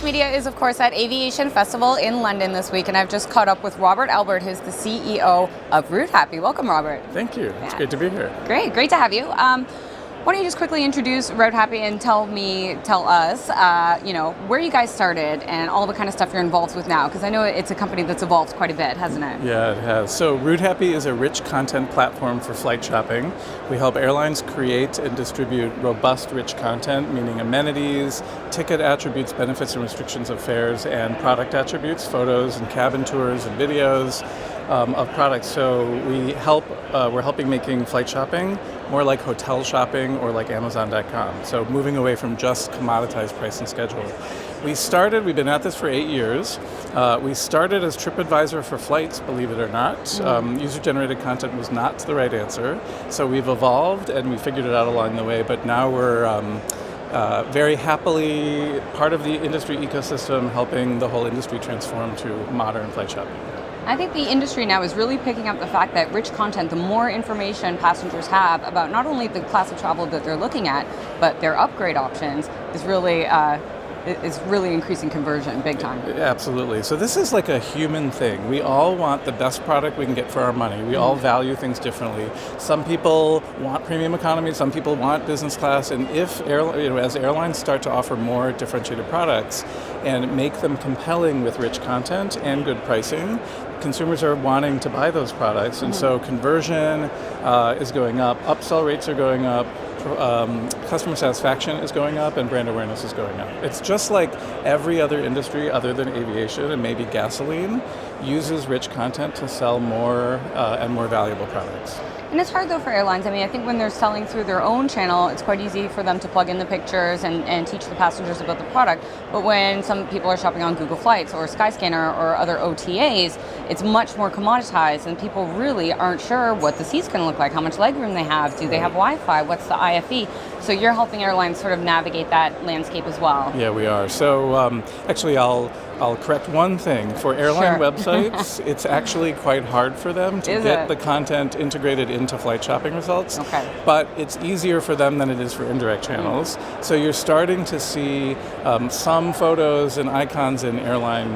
Media is, of course, at Aviation Festival in London this week, and I've just caught up with Robert Albert, who's the CEO of Routehappy. Welcome, Robert. Thank you. It's great to be here. Great to have you. Why don't you just quickly introduce Routehappy and tell us, where you guys started and all the kind of stuff you're involved with now, because I know it's a company that's evolved quite a bit, hasn't it? Yeah, it has. So Routehappy is a rich content platform for flight shopping. We help airlines create and distribute robust, rich content, meaning amenities, ticket attributes, benefits and restrictions of fares, and product attributes, photos and cabin tours and videos of products. So we're helping making flight shopping more like hotel shopping or like Amazon.com. So moving away from just commoditized price and schedule. We've been at this for 8 years. We started as TripAdvisor for flights, believe it or not. User-generated content was not the right answer. So we've evolved and we figured it out along the way, but now we're very happily part of the industry ecosystem, helping the whole industry transform to modern flight shopping. I think the industry now is really picking up the fact that rich content, the more information passengers have about not only the class of travel that they're looking at, but their upgrade options, is really increasing conversion big time. Absolutely. So this is like a human thing. We all want the best product we can get for our money. We all value things differently. Some people want premium economy, some people want business class, and if as airlines start to offer more differentiated products and make them compelling with rich content and good pricing, consumers are wanting to buy those products, and so conversion is going up, upsell rates are going up, customer satisfaction is going up, and brand awareness is going up. It's just like every other industry other than aviation and maybe gasoline uses rich content to sell more and more valuable products. And it's hard though for airlines. I mean, I think when they're selling through their own channel, it's quite easy for them to plug in the pictures and teach the passengers about the product. But when some people are shopping on Google Flights or Skyscanner or other OTAs, it's much more commoditized, and people really aren't sure what the seat's going to look like, how much legroom they have, do they have Wi-Fi, what's the IFE. So you're helping airlines sort of navigate that landscape as well. Yeah, we are. So actually, I'll correct one thing. For airline websites, it's actually quite hard for them to get the content integrated into flight shopping results. Okay. But it's easier for them than it is for indirect channels. So you're starting to see some photos and icons in airline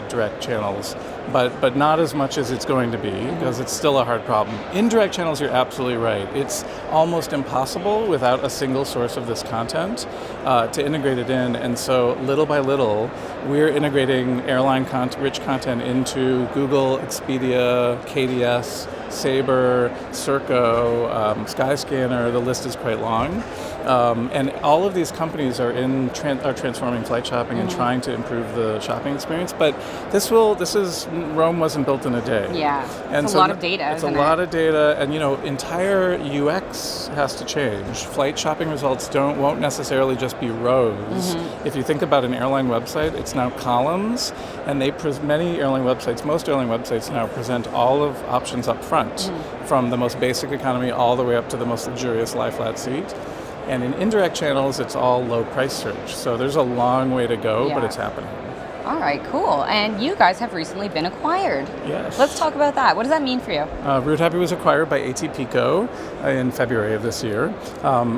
direct channels, but not as much as it's going to be, because it's still a hard problem. Indirect channels, you're absolutely right. It's almost impossible without a single source of this content to integrate it in, and so little by little, we're integrating airline rich content into Google, Expedia, KDS, Sabre, Serco, Skyscanner. The list is quite long, and all of these companies are transforming flight shopping and trying to improve the shopping experience. But Rome wasn't built in a day. Yeah, and it's so a lot of data. It's a lot of data, and entire UX has to change. Flight shopping results won't necessarily just be rows. If you think about an airline website, it's now columns, and most airline websites now present all of options up front, from the most basic economy all the way up to the most luxurious lie-flat seat. And in indirect channels, it's all low price search. So there's a long way to go, but it's happening. All right, cool. And you guys have recently been acquired. Yes. Let's talk about that. What does that mean for you? Routehappy was acquired by ATPCO in February of this year.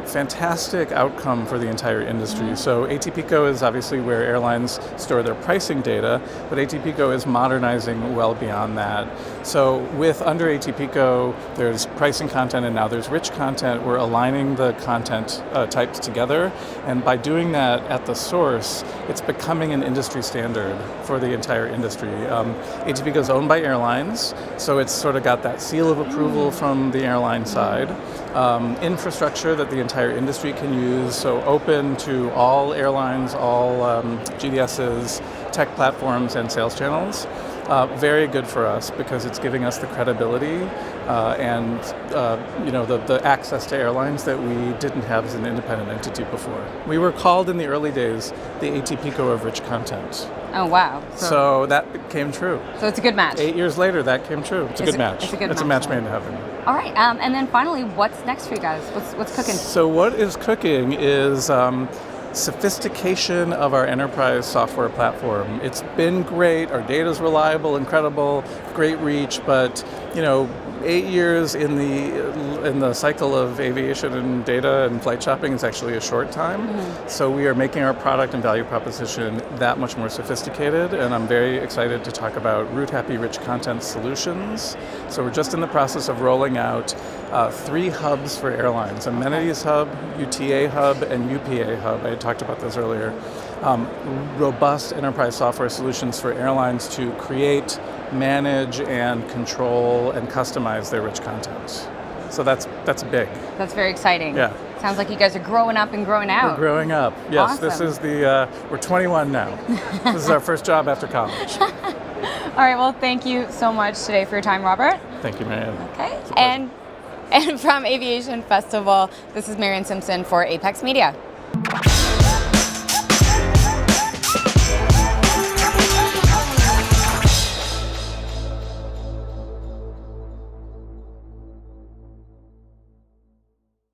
Fantastic outcome for the entire industry. So ATPCO is obviously where airlines store their pricing data, but ATPCO is modernizing well beyond that. So under ATPCO, there's pricing content, and now there's rich content. We're aligning the content types together, and by doing that at the source, it's becoming an industry standard for the entire industry. ATPCO is owned by airlines, so it's sort of got that seal of approval from the airline side. Infrastructure that the entire industry can use, so open to all airlines, all GDSs, tech platforms, and sales channels. Very good for us because it's giving us the credibility and the access to airlines that we didn't have as an independent entity before. We were called in the early days the ATPCO of rich content. Oh, wow. So that came true. So it's a good match. 8 years later, that came true. It's a good match. It's a match made in heaven. All right. And then finally, what's next for you guys? What's cooking? So what is cooking is sophistication of our enterprise software platform. It's been great. Our data's reliable, incredible, great reach, but 8 years in the cycle of aviation and data and flight shopping is actually a short time. So we are making our product and value proposition that much more sophisticated, and I'm very excited to talk about Routehappy Rich Content Solutions. So we're just in the process of rolling out 3 hubs for airlines: Amenities Hub, UTA Hub, and UPA Hub. I talked about those earlier. Robust enterprise software solutions for airlines to create, manage, and control and customize their rich content. So that's big. That's very exciting. Yeah. Sounds like you guys are growing up and growing out. We're growing up. Yes, Awesome. This is we're 21 now. This is our first job after college. All right, well, thank you so much today for your time, Robert. Thank you, Marianne. Okay. It's a pleasure. And from Aviation Festival, this is Marianne Simpson for Apex Media.